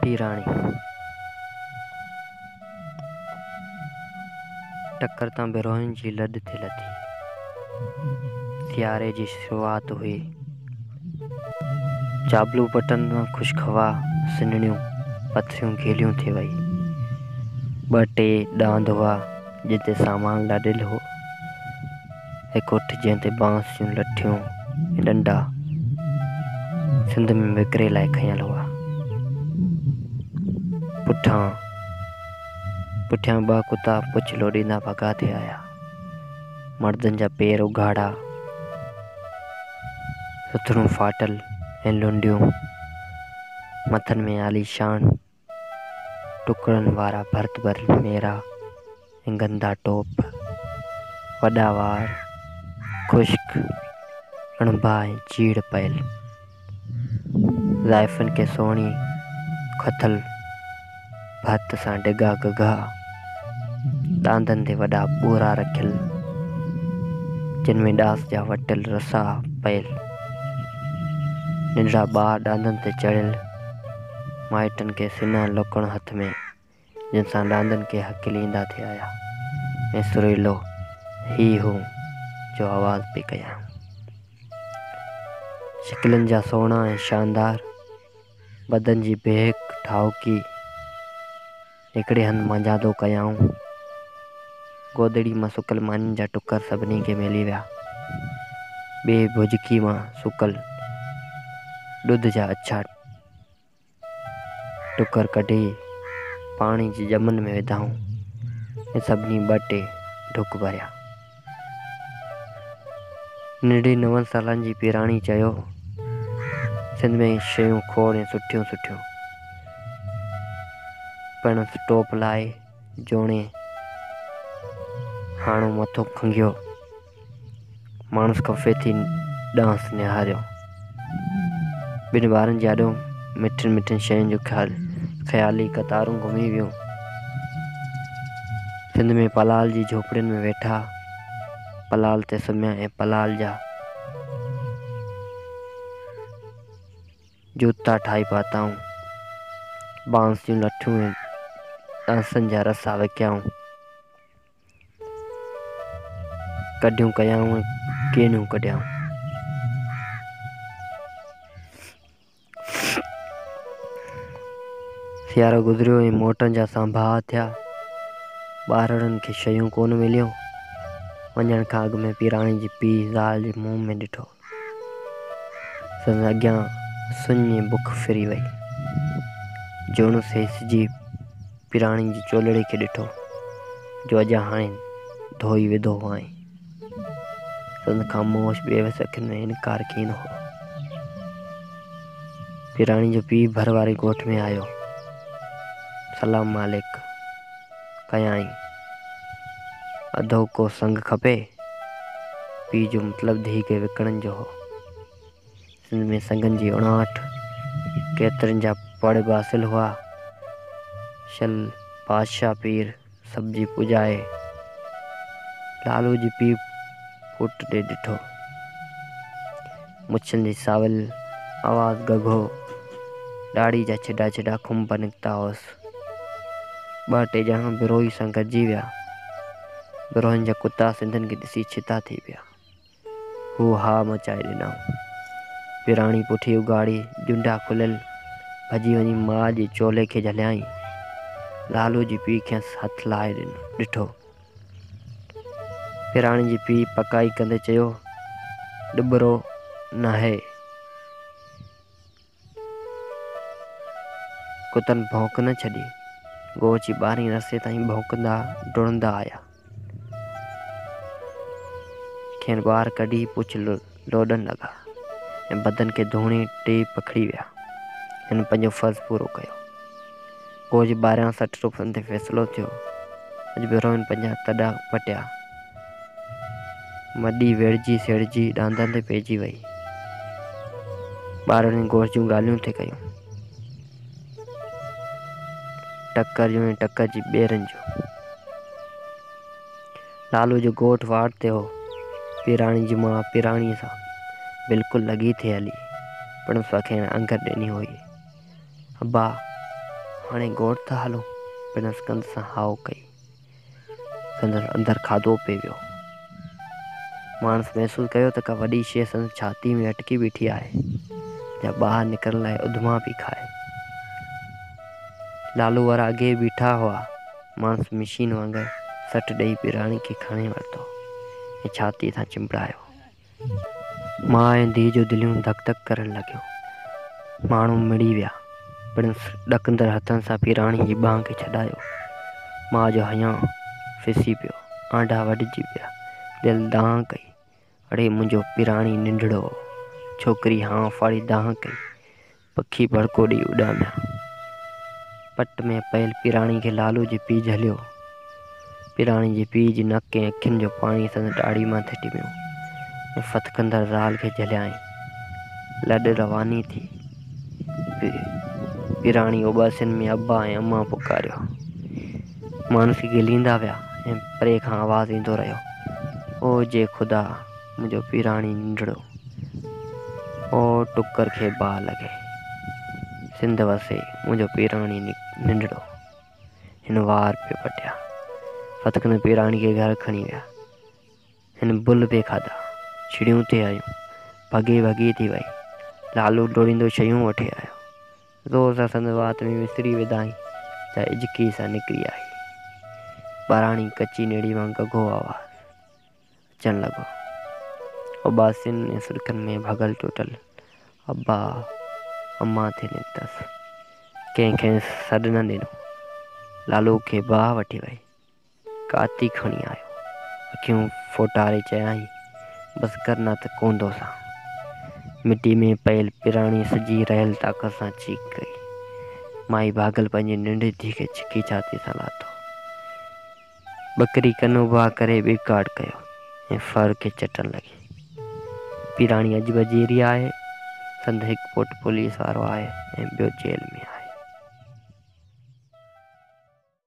पीराणी टक्कर तां बिरोहिन जी लॾ थे लथी। सियारे जी शुरुआत हुई। चाबलू बटन मां ख़ुशखवा सिनड़ियूं पथिरियूं गीलियूं थी वई। ॿ टे ॾांद हुआ जिते सामान लाॾिल हो। हिकु उठ जंहिं ते बांस जूं लठियूं ऐं डंडा सिंध में विकिरे लाइ खयल हुआ। पुठियां ॿ कुता पुछ लोॾींदा भॻा थे आया। मर्दनि जा पेर उघाड़ा, सुथड़ूं फाटल ऐं लुंडियूं, मथनि में आलीशान टुकड़नि वारा भर्त भरियल मेरा ऐं गंदा टोप, वॾा वार, ख़ुश्क अणिभा ऐं चीड़ पयल। ज़ाइफ़ुनि खे सोणी खथल भत सां डिघा गगा, ॾांदनि ते वॾा ॿोरा रखियल, जिन में ॾास जा वटियल रसा पयल। नंढड़ा ॿार ॾांदनि ते चढ़ियल, माइटनि खे सिना लोकण हथ में, जिन सां ॾांदनि खे हकीलींदा थे आया ऐं सुरीलो ही हूं जो आवाज़ पई कया। शिकिलनि जा सोना ऐं शानदार, बदन जी बेहक ठाउकी हिकिड़े हंधि मंझादो कयाऊं। गोदड़ी मां सुकल मानियुनि जा टुकर सभिनी खे मिली विया। ॿिए भुजकी मां सुकल ॾुध जा अछा टुकर कढी पाणी जी ॼमनि में विधाऊं ऐं सभिनी ॿ टे ढुक भरिया। नंढड़ी 9 सालनि जी पीराणी चयो, सिंध में शयूं खोड़ ऐं सुठियूं सुठियूं, पिण टोप लाइ जोणे हाणो मथो खंघियो, माण्हूस खफ़े थी ॾांस निहारियो। ॿिनि ॿारनि जी आॾो मिठियुनि मिठियुनि शयुनि जूं ख़याली कतारूं घुमी वियूं। सिंध में पलाल जी झोपड़ियुनि में वेठा, पलाल ते सुम्हिया ऐं पलाल जा जूता ठाही पाताऊं, बांस जूं लठियूं ऐं ॾांसनि जा रसा विकियाऊं, कढियूं कयाऊं ऐं केनियूं कढियाऊं। सियारो गुज़रियो ऐं मोटनि जा सांभाउ थिया। ॿारड़नि खे शयूं कोन मिलियूं। वञण खां अॻु में पीराणी जी पीउ ज़ाल जे मुंहं में ॾिठो। संदसि अॻियां सुञ ऐं बुख फिरी वई। जोणुस हेसिजी पीराणी जी चोलड़े खे ॾिठो, जो अॼु हाणे धोई विधो हुआईं। संदसि ख़ामोश बेवस अखियुनि में इनकार कीन हो। पीराणी जो पीउ भर वारे ॻोठ में आयो। सलाम मालिक कयाईं। अधो को संग खपे? पीउ जो मतिलबु धीउ खे विकणण जो हो। सिंध में संगनि जी उणाहठ, केतिरनि जा पड़ बासिल हुआ। शल बादशाह पीर सब्जी पुॼाए लालू जी पीउ पुट ॾे ॾिठो। मुछनि जी सावल, आवाज़ गघो, ॾाढ़ी जा छिॾा छिॾा खुंभ निकिता हुअसि। 2-3 ॼणा बिरोही सां गॾिजी विया। बिरोहिनि जा कुता सिंधनि खे ॾिसी छिता थी पिया। हू हा मचाए ॾिनऊं। पीराणी पुठी उघाड़ी, जुंडा खुलियल, भॼी वञी माउ जे चोले खे झलियाईं। लालू जी पीउ खेसि हथु लाहे ॾिठो। पीराणी जी पीउ पकाई कंदे चयो, ॾुबरो नाहे। कुतनि भौंक न छॾी। ॻोठ जी ॿारहीं रसे ताईं भौंकंदा डुड़ंदा आया। खेनि ॿार कढी पुछ लोॾण लॻा ऐं बदन खे धूणी टे पखड़ी विया। हिन पंहिंजो फ़र्ज़ु पूरो कयो। ॻोठ जी 12-60 रुपयनि ते फ़ैसिलो थियो। अॼु बिरोहिनि पंहिंजा तॾा पटिया। मॾी वेड़जी सेड़जी ॾांदनि ते पइजी वई। ॿारनि ॻोठ जूं ॻाल्हियूं थे कयूं। टकर जूं ऐं टकर जी ॿेरनि जूं। लालू जो ॻोठ वाट ते हो। पीराणी जी माउ पीराणीअ सां बिल्कुलु लॻी थे हली, पिण संखें अंगर ॾिनी हुई। अब्बा हाणे ॻोठ था हलूं। पिण स्कंद सां हाउ कई। संदसि अंदरि खाधो पिए वियो। माण्हू महसूस कयो त का वॾी शइ संदसि छाती में अटकी बीठी आहे, या ॿाहिरि निकिरण लाइ उधमा पई खाए। लालू वारा अॻे बीठा हुआ। माण्हू मशीन वांगुरु सट ॾेई पिराणी खे खणे वरितो ऐं छाती सां चिंबड़ायो। माउ ऐं धीउ जो दिलियूं धक धक करण लॻियूं। माण्हू मिड़ी विया। पिण ॾकंदड़ हथनि सां पिराणी जी ॿांह खे छॾायो। माउ जो हया फिसी पियो। आंडा वढिजी विया। दिलि दांह कई। अड़े मुंहिंजो पिराणी निंढड़ो। छोकिरी हाँ फाड़ी दांह कई। पखी भड़को ॾेई उॾामिया। पट में पयल पिराणी खे लालू जे पीउ झलियो। पिराणी जे पीउ जी नक ऐं अखियुनि जो पाणी संदसि ॾाढ़ी मां टिमियो ऐं फतकंदड़ ज़ाल खे झलियाईं। लॾ रवानी थी। पिराणी उॿासियुनि में अब्बा ऐं अम्मा पुकारियो। माण्हू खे ॻिलींदा विया ऐं परे खां आवाज़ु ईंदो रहियो, ओ जे ख़ुदा, मुंहिंजो पिराणी निंढड़ो। ओ टुकर खे बाहि लॻे। सिंध वसे मुंहिंजो पिराणी निंढड़ो। हिन वार पियो पटिया। फतकंदड़ पिराणी खे घर खणी विया। हिन बुल पिए खाधा। छिड़ियूं ते आयूं। भॻे भॻी थी वई। लालू डोड़ींदो शयूं वठी आयो। ज़ोर सां संदसि वात में विसिरी विधाईं त इजकी सां निकिरी आई। ॿाराणी कची नेड़ी वांग गघो आवाज़ अचण लॻो। उॿासियुनि ऐं सुॾिकनि में भॻल टुटल अब्बा अम्मा थे निकतसि। कंहिं सॾ न ॾिनो। लालू खे बाहि वठी वई। काती खणी आयो। अखियूं फोटारे चयाईं, बसि कर न त कोंदो सां। मिटी में पयल पिराणी सॼी रहियल ताक़त सां चीक कई। माई भागल पंहिंजी नंढी धीउ खे छिकी छाती सां लाथो। ॿकरी कन उभा करे ॿिकाट कयो ऐं फर खे चटण लॻी। पिराणी अॼु बि जेरी आहे। संदसि हिकु पुटु पुलिस वारो आहे ऐं ॿियो जेल में आहे।